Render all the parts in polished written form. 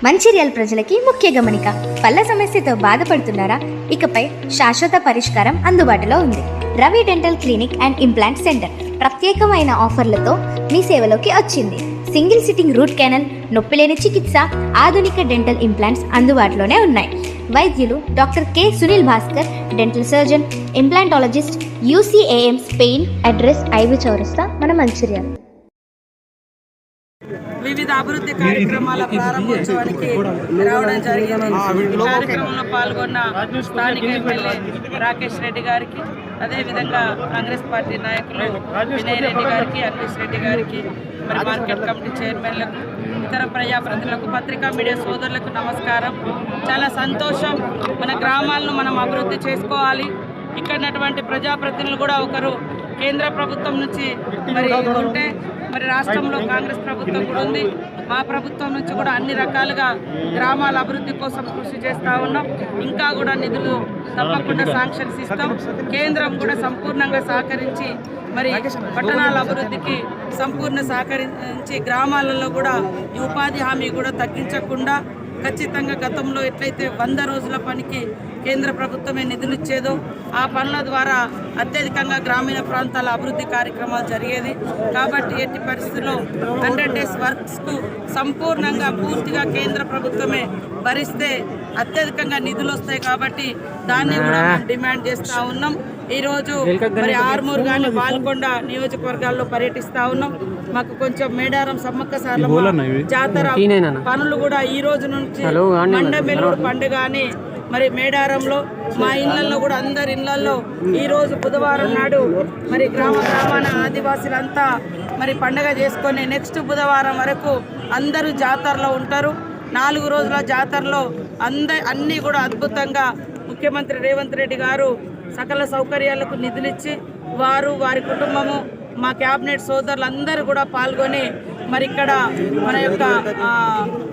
మంచిర్యాల ప్రజలకి ముఖ్య గమనిక. పళ్ళ సమస్యతో బాధపడుతున్నారా? ఇకపై శాశ్వత పరిష్కారం అందుబాటులో ఉంది. Ravi dental clinic and implant centre ప్రత్యేకమైన ఆఫర్లతో మీ సేవలోకి వచ్చింది. సింగిల్ సిట్టింగ్ రూట్ కెనాల్, నొప్పిలేని చికిత్స, ఆధునిక డెంటల్ ఇంప్లాంట్స్ అందుబాటులోనే ఉన్నాయి. వైద్యులు doctor K Sunil Bhaskar, dental surgeon, implantologist, UCAM Spain. Address 5 చౌరస్తా, మన మంచిర్యాల. వివిధ అభివృద్ధి కార్యక్రమాల ప్రారంభోత్సవానికి రావడం జరిగింది. ఈ కార్యక్రమంలో పాల్గొన్న స్థానిక ఎమ్మెల్యే రాకేష్ రెడ్డి గారికి, అదేవిధంగా కాంగ్రెస్ పార్టీ నాయకులు వినయ్ రెడ్డి గారికి, అన్వేష్ రెడ్డి గారికి, మరి మార్కెట్ కమిటీ చైర్మన్లకు, ఇతర ప్రజాప్రతినిధులకు, పత్రికా మీడియా సోదరులకు నమస్కారం. చాలా సంతోషం. మన గ్రామాలను మనం అభివృద్ధి చేసుకోవాలి. ఇక్కడటువంటి ప్రజాప్రతినిధులు కూడా ఒకరు కేంద్ర ప్రభుత్వం నుంచి మరి ఉంటే, మరి రాష్ట్రంలో కాంగ్రెస్ ప్రభుత్వం కూడా ఉంది. మా ప్రభుత్వం నుంచి కూడా అన్ని రకాలుగా గ్రామాల అభివృద్ధి కోసం కృషి చేస్తూ ఉన్నాం. ఇంకా కూడా నిధులు తప్పకుండా శాంక్షన్స్ ఇస్తాం. కేంద్రం కూడా సంపూర్ణంగా సహకరించి మరి పట్టణాల అభివృద్ధికి సంపూర్ణ సహకరించి గ్రామాలలో కూడా ఈ ఉపాధి హామీ కూడా తగ్గించకుండా ఖచ్చితంగా గతంలో ఎట్లయితే 100 రోజుల పనికి కేంద్ర ప్రభుత్వమే నిధులు ఇచ్చేదో ఆ పనుల ద్వారా అత్యధికంగా గ్రామీణ ప్రాంతాల అభివృద్ధి కార్యక్రమాలు జరిగేది. కాబట్టి ఎట్టి పరిస్థితుల్లో 100 days వర్క్స్కు సంపూర్ణంగా పూర్తిగా కేంద్ర ప్రభుత్వమే భరిస్తే అత్యధికంగా నిధులు వస్తాయి. కాబట్టి దాన్ని కూడా డిమాండ్ చేస్తూ ఉన్నాం. ఈరోజు మరి ఆర్మూర్ కానీ బాల్కొండ నియోజకవర్గాల్లో పర్యటిస్తూ ఉన్నాం. మాకు కొంచెం మేడారం సమ్మక్క సారలమ్మ జాతర పనులు కూడా ఈ రోజు నుంచి మండమెల్లూరు పండుగ అని మరి మేడారంలో మా ఇళ్లలో కూడా అందరి ఇళ్లలో ఈరోజు బుధవారం నాడు మరి గ్రామాన ఆదివాసులంతా మరి పండుగ చేసుకొని నెక్స్ట్ బుధవారం వరకు అందరూ జాతరలో ఉంటారు. 4 రోజుల జాతరలో అన్నీ కూడా అద్భుతంగా ముఖ్యమంత్రి రేవంత్ రెడ్డి గారు సకల సౌకర్యాలకు నిధులిచ్చి వారి కుటుంబము, మా క్యాబినెట్ సోదరులు అందరూ కూడా పాల్గొని మరి ఇక్కడ మన యొక్క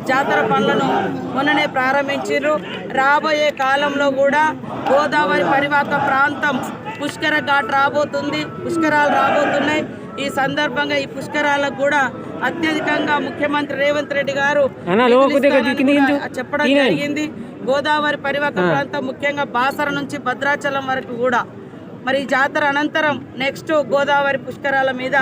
జాతర పనులను మొన్ననే ప్రారంభించారు. రాబోయే కాలంలో కూడా గోదావరి పరివాహక ప్రాంతం పుష్కర ఘాట్ రాబోతుంది, పుష్కరాలు రాబోతున్నాయి. ఈ సందర్భంగా ఈ పుష్కరాలకు కూడా అత్యధికంగా ముఖ్యమంత్రి రేవంత్ రెడ్డి గారు చెప్పడం జరిగింది. గోదావరి పరివాహక ప్రాంతం ముఖ్యంగా బాసర నుంచి భద్రాచలం వరకు కూడా మరి జాతర అనంతరం నెక్స్ట్ గోదావరి పుష్కరాల మీద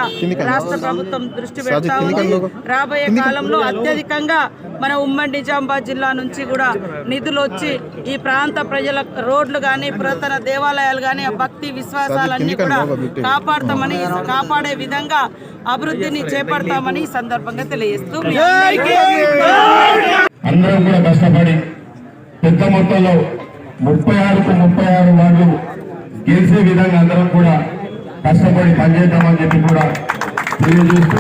రాష్ట్ర ప్రభుత్వం దృష్టి పెడతా ఉంది. రాబోయే కాలంలో అత్యధికంగా మన ఉమ్మడి నిజామాబాద్ జిల్లా నుంచి కూడా నిధులు వచ్చి ఈ ప్రాంత ప్రజల రోడ్లు కానీ, పురాతన దేవాలయాలు కానీ, భక్తి విశ్వాసాలన్నీ కూడా కాపాడే విధంగా అభివృద్ధిని చేపడతామని ఈ సందర్భంగా తెలియజేస్తూ అందరం కూడా కష్టపడి పెద్ద మొత్తంలో 36 వార్డులు గెలిచే విధంగా అందరం కూడా కష్టపడి పనిచేద్దామని చెప్పి కూడా తెలియజేస్తూ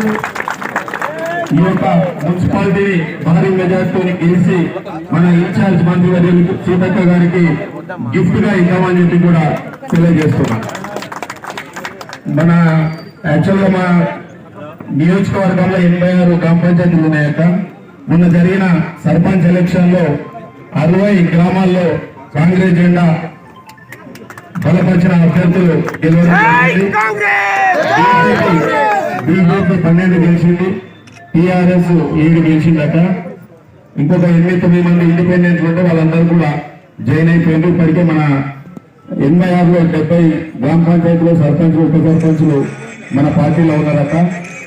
ఈ యొక్క మున్సిపాలిటీని భారీ మెజార్టీతో గెలిచి మన ఇన్ఛార్జ్ మంత్రి వర్యులు సీతక్క గారికి గిఫ్ట్ గా ఇద్దామని చెప్పి కూడా తెలియజేస్తున్నాం. మన యాక్చువల్గా మా నియోజకవర్గంలో 86 గ్రామ పంచాయతీలు ఉన్నాయట. మొన్న జరిగిన సర్పంచ్ ఎలక్షన్ లో 60 గ్రామాల్లో కాంగ్రెస్ జెండా బలపరిచిన అభ్యర్థులు బీజేపీ 12 గెలిచింది, TRS 7 గెలిచిందట. ఇంకొక 8-9 మంది ఇండిపెండెంట్లు ఉంటే వాళ్ళందరూ కూడా జాయిన్ అయిపోయింది. ఇప్పటికే మన 86లో 70 గ్రామ పంచాయతీలో సర్పంచ్లు, ఉప సర్పంచ్లు మన పార్టీలో ఉన్నారట.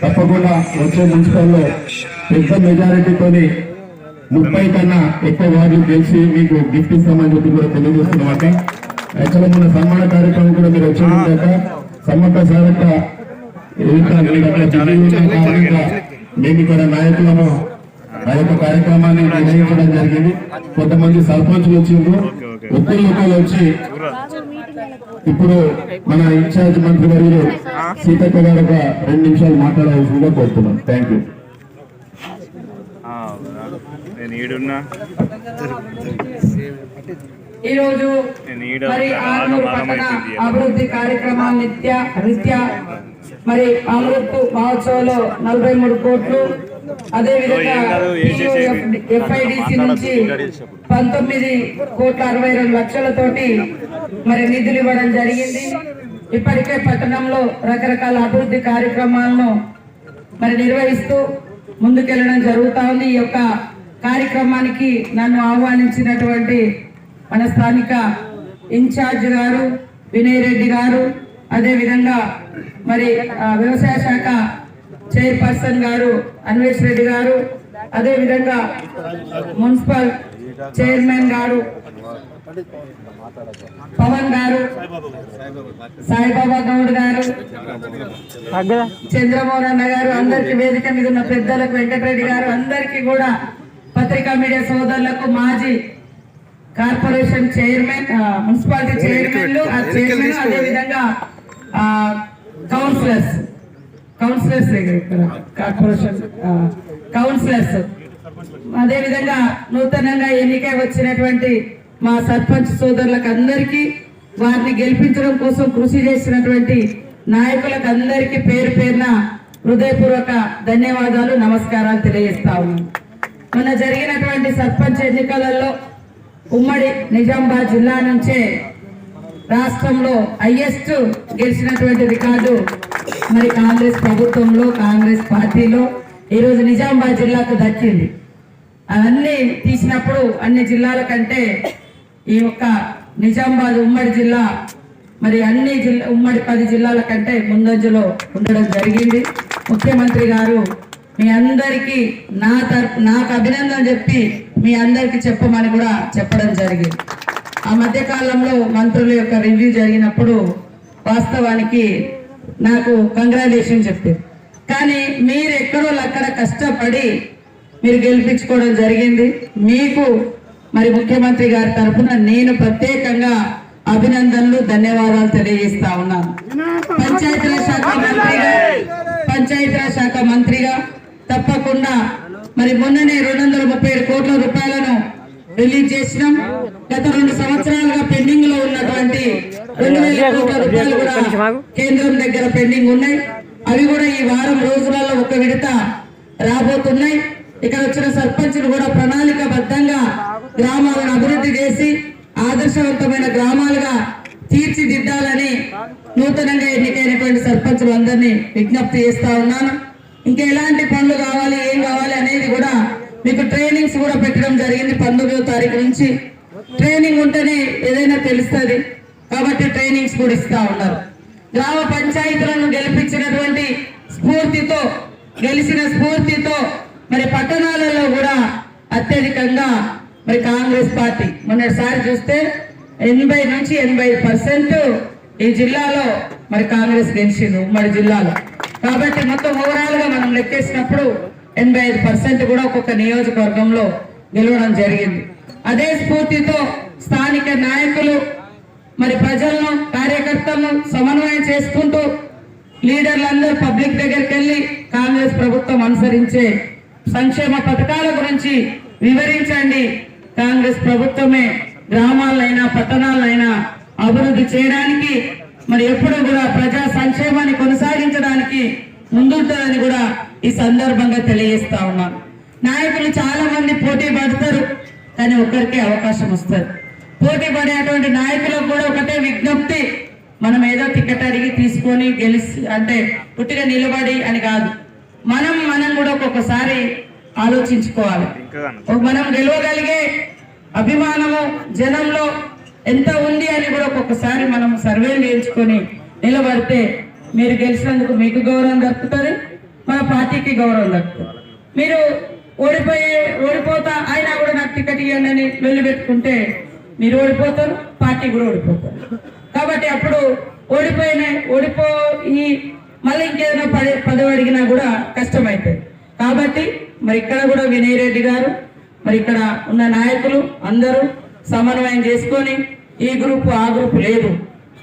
తప్పకుండా వచ్చే మున్సిపల్లో పెద్ద మెజారిటీతోని 30 కన్నా ఎక్కువ వార్డులు గెలిచి మీకు గిఫ్ట్ ఇస్తామని చెప్పి కూడా తెలియజేస్తున్నామట. యాక్చువల్గా మన సన్మాన కార్యక్రమం కూడా మీరు వచ్చేదాక సమ్మక్క సారక్క మేము ఇక్కడ నాయకులను ఆ యొక్క కార్యక్రమాన్ని నిర్వహించడం జరిగింది. కొంతమంది సర్పంచులు వచ్చిండ్రు, ఒక్కరు వచ్చి ఇప్పుడు మన ఇన్ఛార్జ్ మంత్రి వర్యులు సీతక్క గారు ఒక 2 నిమిషాలు మాట్లాడాల్సిందిగా కోరుతున్నాను. Thank you. ఈరోజు మరి ఆర్మూర్ పట్టణ అభివృద్ధి కార్యక్రమాల రీత్యా మరి అమృత్ మహోత్సవంలో 43 కోట్లు, అదేవిధంగా FIDC నుంచి 19,62,00,000తోటి మరి నిధులు ఇవ్వడం జరిగింది. ఇప్పటికే పట్టణంలో రకరకాల అభివృద్ధి కార్యక్రమాలను మరి నిర్వహిస్తూ ముందుకెళ్లడం జరుగుతా ఉంది. ఈ యొక్క కార్యక్రమానికి నన్ను ఆహ్వానించినటువంటి మన స్థానిక ఇన్ఛార్జ్ గారు వినయ్ రెడ్డి గారు, అదేవిధంగా మరి వ్యవసాయ శాఖ చైర్పర్సన్ గారు అన్వేష్ రెడ్డి గారు, అదేవిధంగా మున్సిపల్ చైర్మన్ గారు పవన్ గారు, సాయిబాబా గౌడ్ గారు, చంద్రమోహన్ అన్న గారు, అందరికి వేదిక మీద ఉన్న పెద్దలకు, వెంకటరెడ్డి గారు, అందరికీ కూడా పత్రికా మీడియా సోదరులకు, మాజీ కార్పొరేషన్ చైర్మన్, మున్సిపాలిటీ చైర్మన్లు, అదేవిధంగా కౌన్సిలర్స్ కార్పొరేషన్ కౌన్సిలర్స్, అదేవిధంగా నూతనంగా ఎన్నికై వచ్చినటువంటి మా సర్పంచ్ సోదరులకు అందరికీ, వారిని గెలిపించడం కోసం కృషి చేసినటువంటి నాయకులకు అందరికీ పేరు పేరున హృదయపూర్వక ధన్యవాదాలు, నమస్కారాలు తెలియజేస్తా ఉన్నాను. మొన్న జరిగినటువంటి సర్పంచ్ ఎన్నికలలో ఉమ్మడి నిజామాబాద్ జిల్లా నుంచే రాష్ట్రంలో హైయెస్ట్ గెలిచినటువంటి రికార్డు మరి కాంగ్రెస్ ప్రభుత్వంలో, కాంగ్రెస్ పార్టీలో ఈరోజు నిజామాబాద్ జిల్లాకు దక్కింది. అవన్నీ తీసినప్పుడు అన్ని జిల్లాల కంటే ఈ యొక్క నిజామాబాద్ ఉమ్మడి జిల్లా మరి అన్ని ఉమ్మడి 10 జిల్లాల కంటే ముందంజలో ఉండడం జరిగింది. ముఖ్యమంత్రి గారు మీ అందరికీ నాకు అభినందన చెప్పి మీ అందరికీ చెప్పమని కూడా చెప్పడం జరిగింది. ఆ మధ్య కాలంలో మంత్రుల యొక్క రివ్యూ జరిగినప్పుడు వాస్తవానికి నాకు కంగ్రాచులేషన్ చెప్పారు. కానీ మీరు ఎక్కడో అక్కడ కష్టపడి మీరు గెలిపించుకోవడం జరిగింది. మీకు మరి ముఖ్యమంత్రి గారి తరఫున నేను ప్రత్యేకంగా అభినందనలు, ధన్యవాదాలు తెలియజేస్తా ఉన్నాను. పంచాయతీరాజ్ శాఖ మంత్రిగా తప్పకుండా మరి మొన్ననే 237 కోట్ల రూపాయలను రిలీజ్ చేసినాం. గత 2 సంవత్సరాలుగా పెండింగ్ లో ఉన్నటువంటి 2000 కోట్ల రూపాయలు కూడా కేంద్రం దగ్గర పెండింగ్ ఉన్నాయి. అవి కూడా ఈ వారం రోజులలో ఒక విడత రాబోతున్నాయి. ఇక్కడ వచ్చిన సర్పంచులు కూడా ప్రణాళికాబద్ధంగా గ్రామాలను అభివృద్ధి చేసి ఆదర్శవంతమైన గ్రామాలుగా తీర్చిదిద్దాలని నూతనంగా ఎన్నికైనటువంటి సర్పంచులు అందరినీ విజ్ఞప్తి చేస్తా ఉన్నాను. ఇంకా ఎలాంటి పనులు కావాలి, ఏం కావాలి అనేది కూడా మీకు ట్రైనింగ్స్ కూడా పెట్టడం జరిగింది. 19వ తారీఖు నుంచి ట్రైనింగ్ ఉంటేనే ఏదైనా తెలుస్తుంది కాబట్టి ట్రైనింగ్స్ కూడా ఇస్తా ఉన్నారు. గ్రామ పంచాయతీలను గెలిపించినటువంటి గెలిచిన స్ఫూర్తితో మరి పట్టణాలలో కూడా అత్యధికంగా మరి కాంగ్రెస్ పార్టీ మొన్నటిసారి చూస్తే 80 నుంచి 85% ఈ జిల్లాలో మరి కాంగ్రెస్ గెలిచింది ఉమ్మడి జిల్లాలో. కాబట్టి మొత్తం ఓవరాల్ గా మనం లెక్కేసినప్పుడు 85% కూడా ఒక్కొక్క నియోజకవర్గంలో గెలవడం జరిగింది. అదే స్ఫూర్తితో స్థానిక నాయకులు మరి ప్రజలను, కార్యకర్తలను సమన్వయం చేసుకుంటూ లీడర్లందరూ పబ్లిక్ దగ్గరికి వెళ్ళి కాంగ్రెస్ ప్రభుత్వం అనుసరించే సంక్షేమ పథకాల గురించి వివరించండి. కాంగ్రెస్ ప్రభుత్వమే గ్రామాలైనా పట్టణాలైనా అభివృద్ధి చేయడానికి మరి ఎప్పుడు కూడా ప్రజా సంక్షేమాన్ని కొనసాగించడానికి ముందుంటారని కూడా ఈ సందర్భంగా తెలియజేస్తా ఉన్నాను. నాయకులు చాలా మంది పోటీ పడతారు, కానీ ఒక్కరికే అవకాశం వస్తుంది. పోటీ పడేటువంటి నాయకులకు కూడా ఒకటే విజ్ఞప్తి, మనం ఏదో టికెట్ అడిగి తీసుకొని గెలిచి అంటే పుట్టిగా నిలబడి అని కాదు, మనం కూడా ఒక్కొక్కసారి ఆలోచించుకోవాలి. మనం గెలవగలిగే అభిమానము జనంలో ఎంత ఉంది అని కూడా ఒక్కొక్కసారి మనం సర్వేలు చేయించుకొని నిలబడితే మీరు గెలిచినందుకు మీకు గౌరవం దక్కుతుంది, మన పార్టీకి గౌరవం దక్కుతుంది. మీరు ఓడిపోతా అయినా కూడా నాకు టికెట్ ఇవ్వండి అని వెళ్ళి పెట్టుకుంటే మీరు ఓడిపోతారు, పార్టీ కూడా ఓడిపోతారు. కాబట్టి అప్పుడు ఓడిపోయి మళ్ళీ ఇంకేదైనా పదవి అడిగినా కూడా కష్టమైపోయింది. కాబట్టి మరి ఇక్కడ కూడా వినయ్ రెడ్డి గారు మరి ఇక్కడ ఉన్న నాయకులు అందరూ సమన్వయం చేసుకొని ఈ గ్రూపు ఆ గ్రూపు లేదు,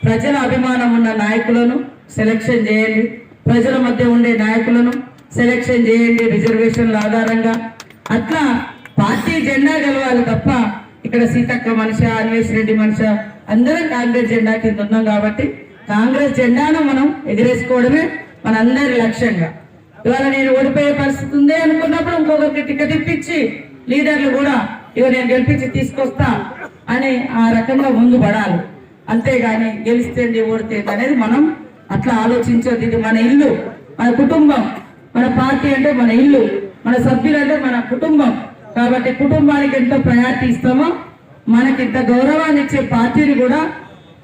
ప్రజల అభిమానం ఉన్న నాయకులను సెలెక్షన్ చేయండి, ప్రజల మధ్య ఉండే నాయకులను సెలెక్షన్ చేయండి రిజర్వేషన్ల ఆధారంగా. అట్లా పార్టీ జెండా గెలవాలి తప్ప ఇక్కడ సీతక్క మనిషి, అన్వేష్ రెడ్డి మనిషి, అందరం కాంగ్రెస్ జెండా కింద ఉన్నాం. కాబట్టి కాంగ్రెస్ జెండాను మనం ఎగిరేసుకోవడమే మనందరి లక్ష్యంగా. ఇవాళ నేను ఓడిపోయే పరిస్థితి ఉంది అనుకున్నప్పుడు ఇంకొకరికి టికెట్ ఇప్పించి లీడర్లు కూడా ఇవాళ నేను గెలిపించి తీసుకొస్తా అని ఆ రకంగా ముందు పడాలి. అంతేగాని గెలిస్తేంది ఓడితేంది అనేది మనం అట్లా ఆలోచించొద్దు. ఇది మన ఇల్లు, మన కుటుంబం, మన పార్టీ అంటే మన ఇల్లు, మన సభ్యులు అంటే మన కుటుంబం. కాబట్టి కుటుంబానికి ఎంత ప్రయారిటీ ఇస్తామో మనకి ఇంత గౌరవాన్ని ఇచ్చే పార్టీని కూడా,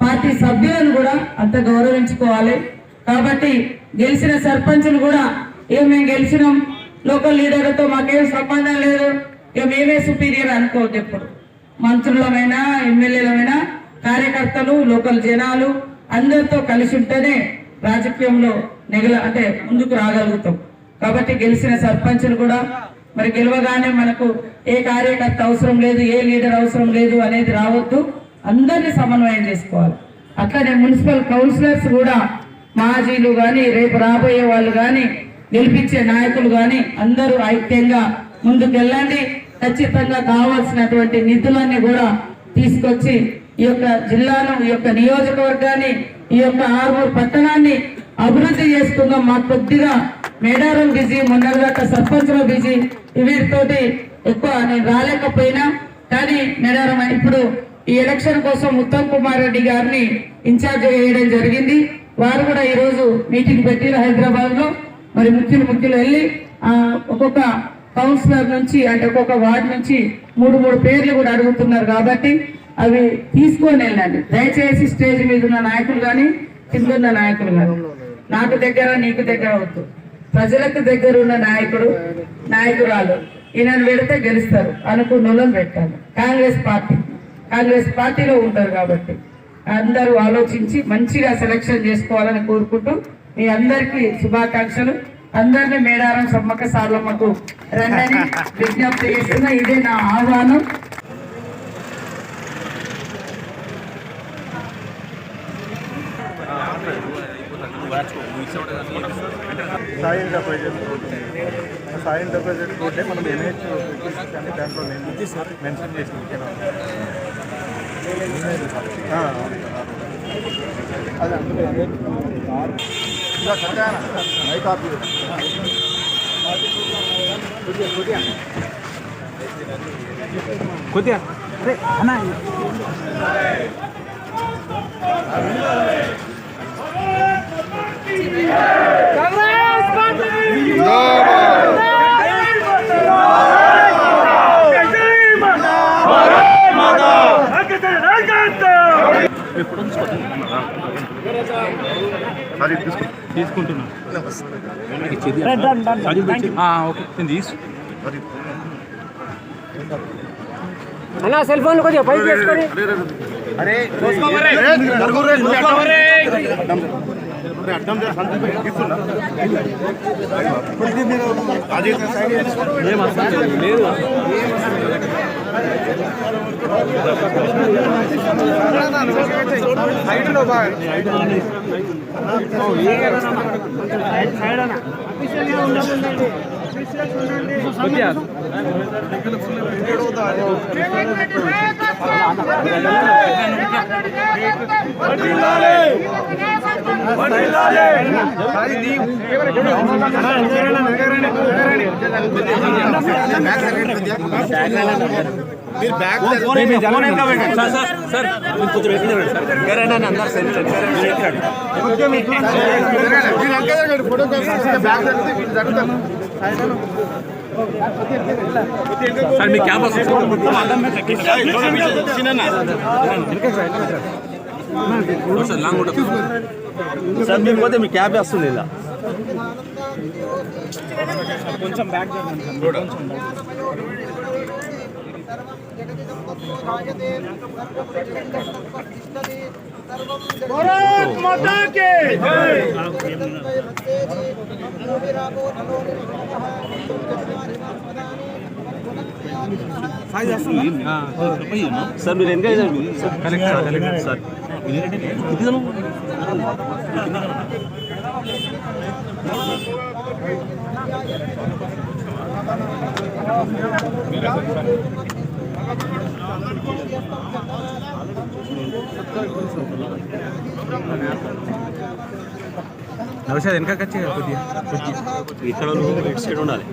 పార్టీ సభ్యులను కూడా అంత గౌరవించుకోవాలి. కాబట్టి గెలిచిన సర్పంచులు కూడా మేము గెలిచినాం, లోకల్ లీడర్లతో మాకేం సంబంధం లేదు, మేమే సుపీరియర్ అనుకోవద్దు. ఎప్పుడు మంత్రులమైనా ఎమ్మెల్యేలమైనా కార్యకర్తలు లోకల్ జనాలు అందరితో కలిసి ఉంటేనే రాజకీయంలో అంటే ముందుకు రాగలుగుతాం. కాబట్టి గెలిచిన సర్పంచులు కూడా మరి గెలవగానే మనకు ఏ కార్యకర్త అవసరం లేదు, ఏ లీడర్ అవసరం లేదు అనేది రావద్దు, అందరినీ సమన్వయం చేసుకోవాలి. అట్లనే మున్సిపల్ కౌన్సిలర్స్ కూడా మాజీలు కానీ రేపు రాబోయే వాళ్ళు కానీ గెలిపించే నాయకులు కానీ అందరూ ఐక్యంగా ముందుకెళ్ళండి. ఖచ్చితంగా కావాల్సినటువంటి నిధులన్నీ కూడా తీసుకొచ్చి ఈ యొక్క జిల్లాను, ఈ యొక్క నియోజకవర్గాన్ని, ఈ యొక్క ఆర్మూర్ పట్టణాన్ని అభివృద్ధి చేసుకుందాం. మాకు కొద్దిగా మేడారం బిజీ, మొన్నటిదాకా సర్పంచ్లో బిజీ, వీటితోటి ఎక్కువ నేను రాలేకపోయినా కానీ మేడారం ఇప్పుడు ఈ ఎలక్షన్ కోసం ఉత్తమ్ కుమార్ రెడ్డి గారిని ఇన్ఛార్జ్ వేయడం జరిగింది. వారు కూడా ఈరోజు మీటింగ్ పెట్టిన హైదరాబాద్ లో. మరి ముఖ్యులు వెళ్ళి ఒక్కొక్క కౌన్సిలర్ నుంచి అంటే ఒక్కొక్క వార్డు నుంచి మూడు పేర్లు కూడా అడుగుతున్నారు. కాబట్టి అవి తీసుకొని వెళ్ళండి దయచేసి. స్టేజ్ మీద ఉన్న నాయకులు కానీ కింద నాయకులు కానీ నాకు దగ్గర నీకు దగ్గర వద్దు. ప్రజలకు దగ్గర ఉన్న నాయకురాలు ఈయనను పెడితే గెలుస్తారు అనుకున్న వాళ్ళని పెట్టాలి. కాంగ్రెస్ పార్టీలో ఉంటారు. కాబట్టి అందరూ ఆలోచించి మంచిగా సెలక్షన్ చేసుకోవాలని కోరుకుంటూ మీ అందరికీ శుభాకాంక్షలు. అందరినీ మేడారం సమ్మక్క సారలమ్మకు రండని విజ్ఞప్తి చేస్తున్నా. ఇదే నా ఆహ్వానం. సాయి ఎంటర్ప్రైజెస్ రోడ్డే మనం ఎన్హెచ్ కానీ దాంట్లో నేను మెన్షన్ చేసిన అది అందులో కొద్దిగా అరే అన్న తీసుకుంటున్నా అన్నా సెల్ ఫోన్ కొద్దిగా పైకి వేసుకొని సార్ మీ క్యాబ్ సార్ మేము పోతే మీ క్యాబ్ వస్తుంది ఇలా కొంచెం బ్యాక్ भारत माता के सर మీరు ఎంగేజ్ కరెక్ట్ సార్ నమస్తే వెనక వచ్చి కొద్దిగా ఇక్కడ ఇటు సైడ్ ఉండాలి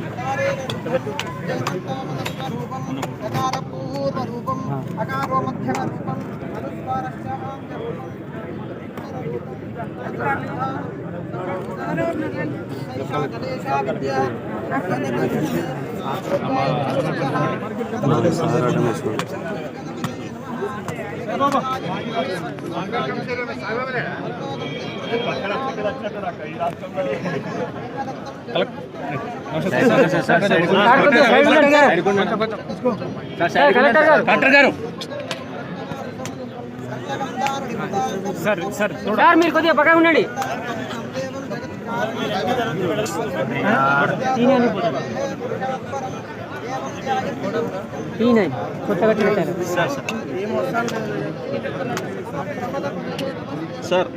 కలెక్టర్ గారు సార్ మీరు కొద్దిగా పక్కన ఉండండి. కొత్తగా పెట్టారు సార్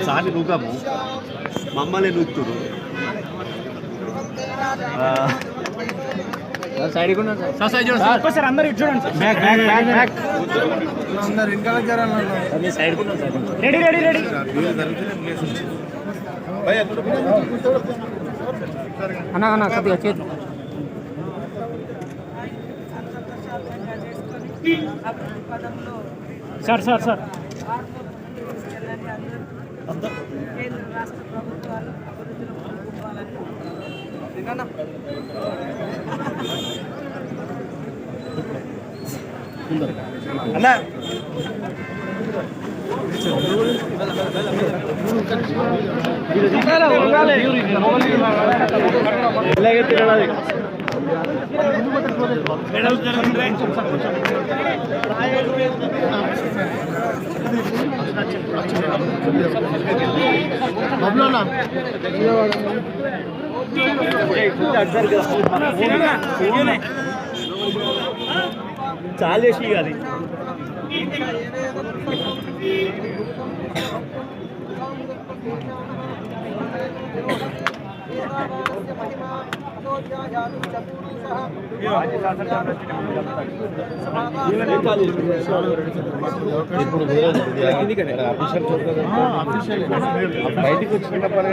సార్ని నూకాము మమ్మల్ని నూకుతురు సార్ అందరు ఇటు చూడండి సార్. రెడీ అన్న కొద్దిగా చేతి పదంలో సార్ కేంద్ర రాష్ట్ర ప్రభుత్వాలు అభివృద్ధిలో ముందుకోవాలని చాలా చేసి అది బయటికి వచ్చినప్పుడు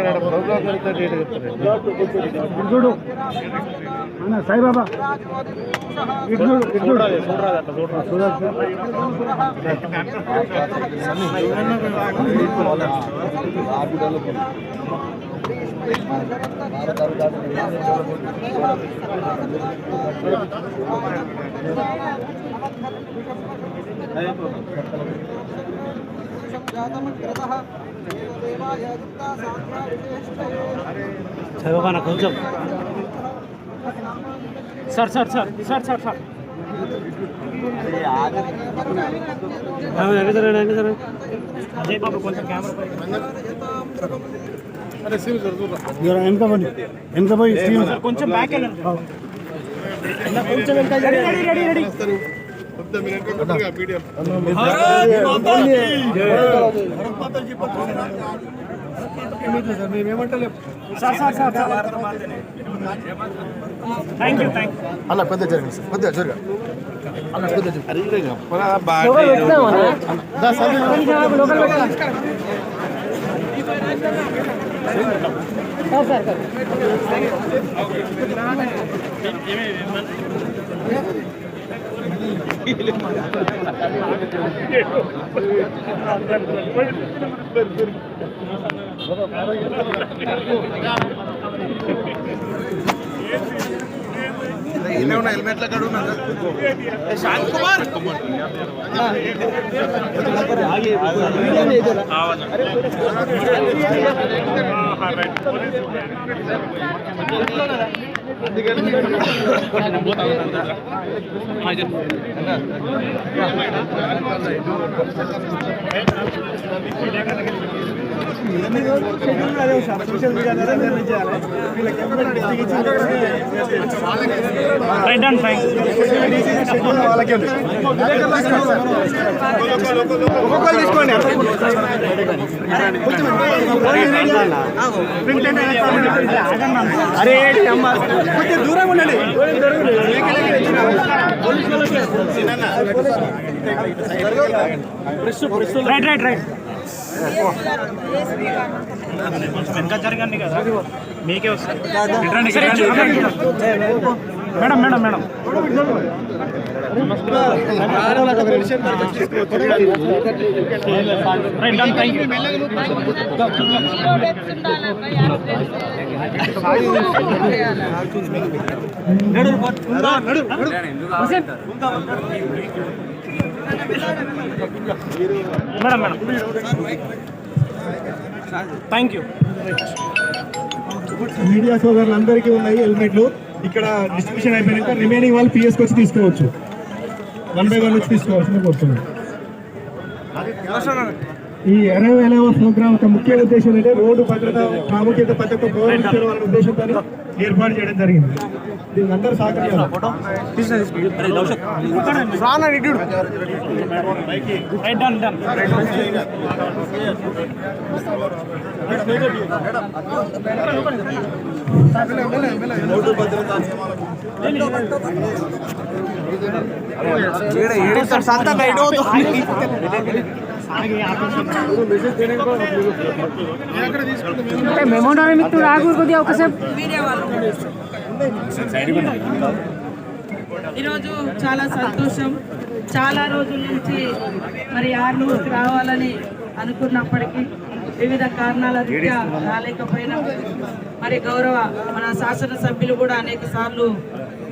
చూడు సాయిబాబా చదవనా కొంచెం సార్ అజయ్ బాబు కొంచెం కెమెరా కొంచెం బ్యాక్ వెళ్ళండి. కొంచెం రెడీ సార్ థ్యాంక్ యూ అలా పెద్ద జరిగింది సార్ పెద్ద జరగ అలా పెద్ద హెల్మెట్ల కడున్నా శాంత్ కుమార్ అరే అమ్మ కొంచెం దూరంగా ఉండండి. రైట్ వెనక జరగండి కదా మీకే వస్తుంది. Madam madam madam right done thank you madam madam thank you media సోదరులందరికీ ఉన్నాయి హెల్మెట్లు. ఇక్కడ డిస్ట్రిబ్యూషన్ అయిపోయాక రిమైనింగ్ వాళ్ళు పిఎస్కి వచ్చి తీసుకోవచ్చు. 1 by 1 వచ్చి తీసుకోవాల్సింది కోరుతున్నాను. ఈ 20,000వ ప్రోగ్రామ్ ఒక ముఖ్య ఉద్దేశం అంటే రోడ్డు భద్రత ప్రాముఖ్యత ప్రతి ఒక్క గౌరవించడం వాళ్ళ ఉద్దేశంతో ఏర్పాటు చేయడం జరిగింది. దీన్ని అందరూ సహకరించాలి. రైట్ డన్ డన్ మీడియా వాళ్ళు ఈరోజు చాలా సంతోషం. చాలా రోజుల నుంచి మరి ఆర్మూర్కి రావాలని అనుకున్నప్పటికీ వివిధ కారణాల రీత్యా రాలేకపోయినా మరి గౌరవ మన శాసనసభ్యులు కూడా అనేక సార్లు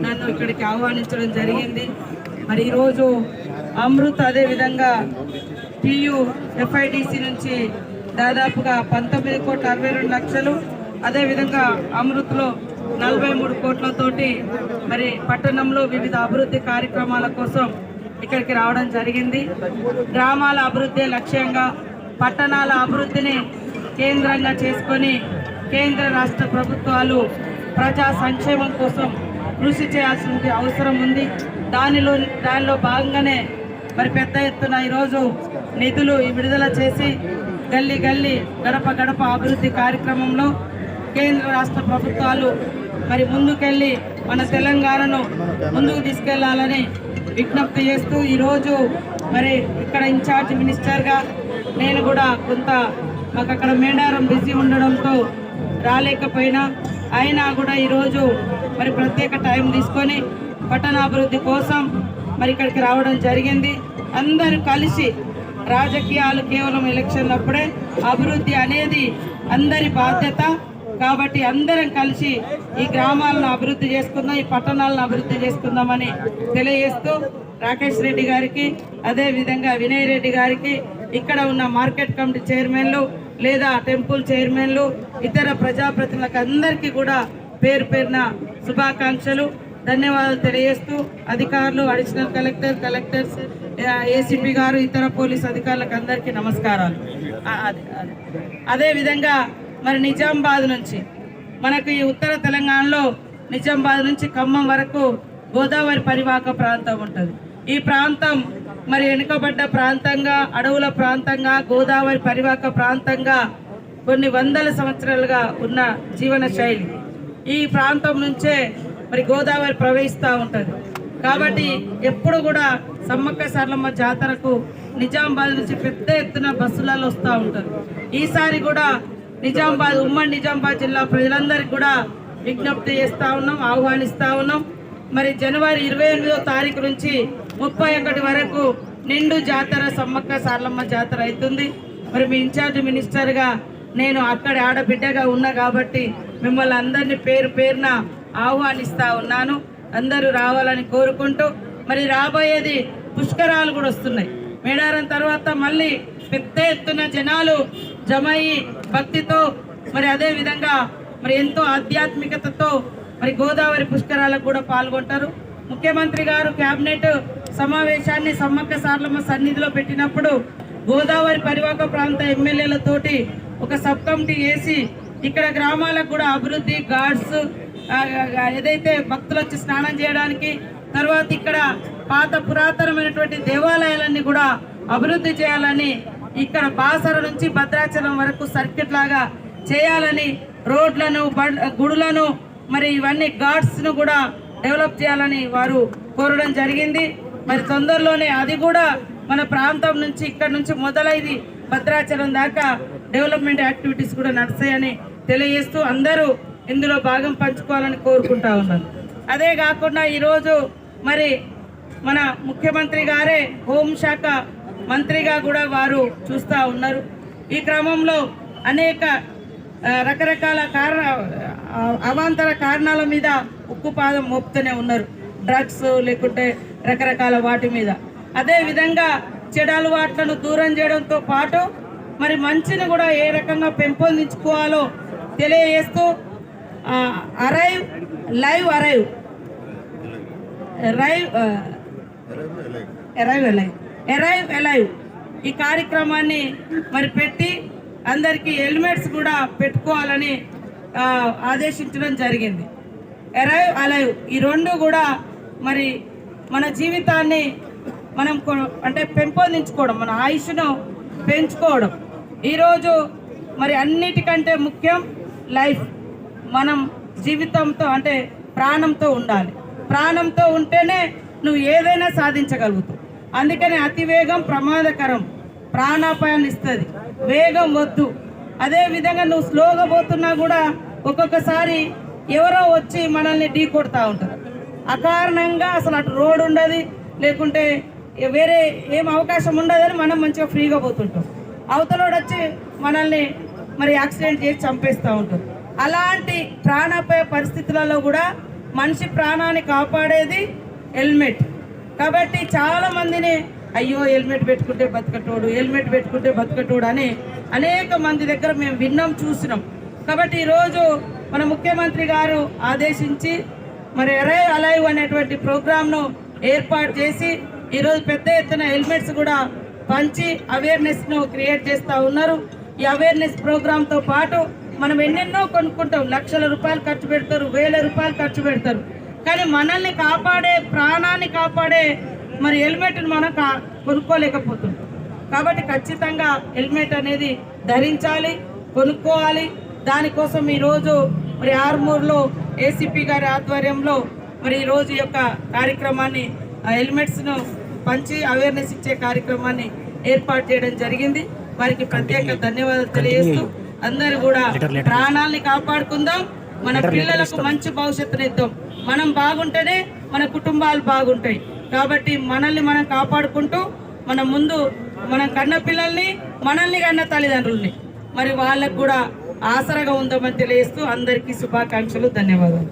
నన్ను ఇక్కడికి ఆహ్వానించడం జరిగింది. మరి ఈరోజు అమృత్ అదేవిధంగా టీయు ఎఫ్ఐడిసి నుంచి దాదాపుగా 19,62,00,000 అదేవిధంగా అమృత్లో 43 కోట్లతోటి మరి పట్టణంలో వివిధ అభివృద్ధి కార్యక్రమాల కోసం ఇక్కడికి రావడం జరిగింది. గ్రామాల అభివృద్ధి లక్ష్యంగా పట్టణాల అభివృద్ధిని కేంద్రంగా చేసుకొని కేంద్ర రాష్ట్ర ప్రభుత్వాలు ప్రజా సంక్షేమం కోసం కృషి చేయాల్సిన అవసరం ఉంది. దానిలో భాగంగానే మరి పెద్ద ఎత్తున ఈరోజు నిధులు విడుదల చేసి గల్లీ గల్లీ గడప గడప అభివృద్ధి కార్యక్రమంలో కేంద్ర రాష్ట్ర ప్రభుత్వాలు మరి ముందుకెళ్ళి మన తెలంగాణను ముందుకు తీసుకెళ్లాలని విజ్ఞప్తి చేస్తూ ఈరోజు మరి ఇక్కడ ఇన్ఛార్జ్ మినిస్టర్గా నేను కూడా కొంత మాకు అక్కడ మేడారం బిజీ ఉండడంతో రాలేకపోయినా అయినా కూడా ఈరోజు మరి ప్రత్యేక టైం తీసుకొని పట్టణాభివృద్ధి కోసం మరి ఇక్కడికి రావడం జరిగింది. అందరూ కలిసి రాజకీయాలు కేవలం ఎలక్షన్లప్పుడే అభివృద్ధి అనేది అందరి బాధ్యత కాబట్టి అందరం కలిసి ఈ గ్రామాలను అభివృద్ధి చేసుకుందాం, ఈ పట్టణాలను అభివృద్ధి చేసుకుందామని తెలియజేస్తూ రాకేష్ రెడ్డి గారికి అదేవిధంగా వినయ్ రెడ్డి గారికి ఇక్కడ ఉన్న మార్కెట్ కమిటీ చైర్మన్లు లేదా టెంపుల్ చైర్మన్లు ఇతర ప్రజాప్రతినిధులకు అందరికీ కూడా పేరు పేరున శుభాకాంక్షలు ధన్యవాదాలు తెలియజేస్తూ అధికారులు అడిషనల్ కలెక్టర్స్ ఏసీపీ గారు ఇతర పోలీస్ అధికారులకు అందరికీ నమస్కారాలు. అదేవిధంగా మరి నిజామాబాద్ నుంచి మనకు ఈ ఉత్తర తెలంగాణలో నిజామాబాద్ నుంచి ఖమ్మం వరకు గోదావరి పరివాహక ప్రాంతం ఉంటుంది. ఈ ప్రాంతం మరి వెనుకబడ్డ ప్రాంతంగా అడవుల ప్రాంతంగా గోదావరి పరివాహక ప్రాంతంగా కొన్ని వందల సంవత్సరాలుగా ఉన్న జీవన శైలి. ఈ ప్రాంతం నుంచే మరి గోదావరి ప్రవహిస్తూ ఉంటుంది కాబట్టి ఎప్పుడు కూడా సమ్మక్క సారలమ్మ జాతరకు నిజామాబాద్ నుంచి పెద్ద ఎత్తున బస్సులలో వస్తూ ఉంటారు. ఈసారి కూడా నిజామాబాద్ ఉమ్మడి నిజామాబాద్ జిల్లా ప్రజలందరికీ కూడా విజ్ఞప్తి చేస్తూ ఉన్నాం, ఆహ్వానిస్తూ ఉన్నాం. మరి జనవరి 28వ తారీఖు నుంచి 31 వరకు నిండు జాతర సమ్మక్క సారలమ్మ జాతర అవుతుంది. మరి మీ ఇన్ఛార్జ్ మినిస్టర్గా నేను అక్కడ ఆడబిడ్డగా ఉన్నా కాబట్టి మిమ్మల్ని అందరినీ పేరు పేరున ఆహ్వానిస్తూ ఉన్నాను. అందరూ రావాలని కోరుకుంటూ మరి రాబోయేది పుష్కరాలు కూడా వస్తున్నాయి. మేడారం తర్వాత మళ్ళీ పెద్ద ఎత్తున జనాలు జమయ్యి భక్తితో మరి అదే విధంగా మరి ఎంతో ఆధ్యాత్మికతతో మరి గోదావరి పుష్కరాలకు కూడా పాల్గొంటారు. ముఖ్యమంత్రి గారు కేబినెట్ సమావేశాన్ని సమ్మక్క సారలమ్మ సన్నిధిలో పెట్టినప్పుడు గోదావరి పరివాహక ప్రాంత ఎమ్మెల్యేలతోటి ఒక సబ్ కమిటీ వేసి ఇక్కడ గ్రామాలకు కూడా అభివృద్ధి గార్డ్స్ ఏదైతే భక్తులు వచ్చి స్నానం చేయడానికి తర్వాత ఇక్కడ పాత పురాతనమైనటువంటి దేవాలయాలన్నీ కూడా అభివృద్ధి చేయాలని ఇక్కడ బాసర నుంచి భద్రాచలం వరకు సర్కిట్ లాగా చేయాలని రోడ్లను గుడులను మరి ఇవన్నీ గార్డ్స్ను కూడా డెవలప్ చేయాలని వారు కోరడం జరిగింది. మరి తొందరలోనే అది కూడా మన ప్రాంతం నుంచి ఇక్కడ నుంచి మొదలైంది భద్రాచలం దాకా డెవలప్మెంట్ యాక్టివిటీస్ కూడా నడుస్తాయని తెలియజేస్తూ అందరూ ఇందులో భాగం పంచుకోవాలని కోరుకుంటా ఉన్నాను. అదే కాకుండా ఈరోజు మరి మన ముఖ్యమంత్రి గారే హోంశాఖ మంత్రిగా కూడా వారు చూస్తూ ఉన్నారు. ఈ క్రమంలో అనేక రకరకాల అవాంతర కారణాల మీద ఉక్కుపాదం మోపుతూనే ఉన్నారు. డ్రగ్స్ లేకుంటే రకరకాల వాటి మీద. అదేవిధంగా చెడు అలవాట్లను దూరం చేయడంతో పాటు మరి మంచిని కూడా ఏ రకంగా పెంపొందించుకోవాలో తెలియజేస్తూ అరైవ్ అలైవ్ ఈ కార్యక్రమాన్ని మరి పెట్టి అందరికీ హెల్మెట్స్ కూడా పెట్టుకోవాలని ఆదేశించడం జరిగింది. అరైవ్ అలైవ్ ఈ రెండు కూడా మరి మన జీవితాన్ని మనం అంటే పెంపొందించుకోవడం, మన ఆయుష్ను పెంచుకోవడం. ఈరోజు మరి అన్నిటికంటే ముఖ్యం లైఫ్. మనం జీవితంతో అంటే ప్రాణంతో ఉండాలి. ప్రాణంతో ఉంటేనే నువ్వు ఏదైనా సాధించగలుగుతావు. అందుకని అతివేగం ప్రమాదకరం, ప్రాణాపాయాన్ని ఇస్తుంది. వేగం వద్దు. అదేవిధంగా నువ్వు స్లోగా పోతున్నా కూడా ఒక్కొక్కసారి ఎవరో వచ్చి మనల్ని ఢీ కొడతా ఉంటారు. అకారణంగా అసలు అటు రోడ్ ఉండదు, లేకుంటే వేరే ఏం అవకాశం ఉండదని మనం మంచిగా ఫ్రీగా పోతుంటాం. అవతలోడు వచ్చి మనల్ని మరి యాక్సిడెంట్ చేసి చంపేస్తూ ఉంటారు. అలాంటి ప్రాణాపాయ పరిస్థితులలో కూడా మనిషి ప్రాణాన్ని కాపాడేది హెల్మెట్. కాబట్టి చాలా మందిని అయ్యో హెల్మెట్ పెట్టుకుంటే బతకటోడు, హెల్మెట్ పెట్టుకుంటే బతకటోడు అని అనేక మంది దగ్గర మేము విన్నాం, చూసినాం. కాబట్టి ఈరోజు మన ముఖ్యమంత్రి గారు ఆదేశించి మరి అరైవ్ అలైవ్ అనేటువంటి ప్రోగ్రామ్ను ఏర్పాటు చేసి ఈరోజు పెద్ద ఎత్తున హెల్మెట్స్ కూడా పంచి అవేర్నెస్ను క్రియేట్ చేస్తూ ఉన్నారు. ఈ అవేర్నెస్ ప్రోగ్రాంతో పాటు మనం ఎన్నెన్నో కొనుక్కుంటాం. లక్షల రూపాయలు ఖర్చు పెడతారు, వేల రూపాయలు ఖర్చు పెడతారు. కానీ మనల్ని కాపాడే, ప్రాణాన్ని కాపాడే మరి హెల్మెట్ను మనం కొనుక్కోలేకపోతున్నాం. కాబట్టి ఖచ్చితంగా హెల్మెట్ అనేది ధరించాలి, కొనుక్కోవాలి. దానికోసం ఈరోజు మరి ఆర్మూర్లో ఏసీపీ గారి ఆధ్వర్యంలో మరి ఈరోజు యొక్క కార్యక్రమాన్ని హెల్మెట్స్ను పంచి అవేర్నెస్ ఇచ్చే కార్యక్రమాన్ని ఏర్పాటు చేయడం జరిగింది. వారికి ప్రత్యేక ధన్యవాదాలు తెలియజేస్తూ అందరూ కూడా ప్రాణాలని కాపాడుకుందాం, మన పిల్లలకు మంచి భవిష్యత్తునిద్దాం. మనం బాగుంటేనే మన కుటుంబాలు బాగుంటాయి. కాబట్టి మనల్ని మనం కాపాడుకుంటూ మన ముందు మనం కన్న పిల్లల్ని, మనల్ని కన్న తల్లిదండ్రుల్ని మరి వాళ్ళకు కూడా ఆసరగా ఉందామని తెలియజేస్తూ అందరికీ శుభాకాంక్షలు, ధన్యవాదాలు.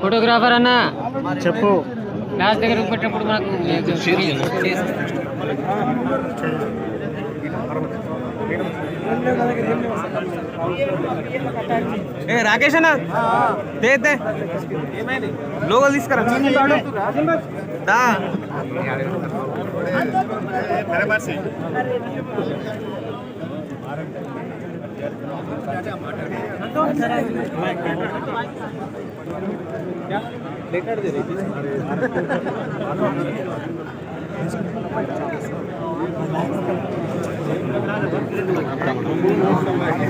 ఫోటోగ్రాఫర్ అన్న చెప్పు. లాస్ట్ దగ్గర పెట్టినప్పుడు మనకు రాకేష్ అన్న లోగోలు తీసుకురా.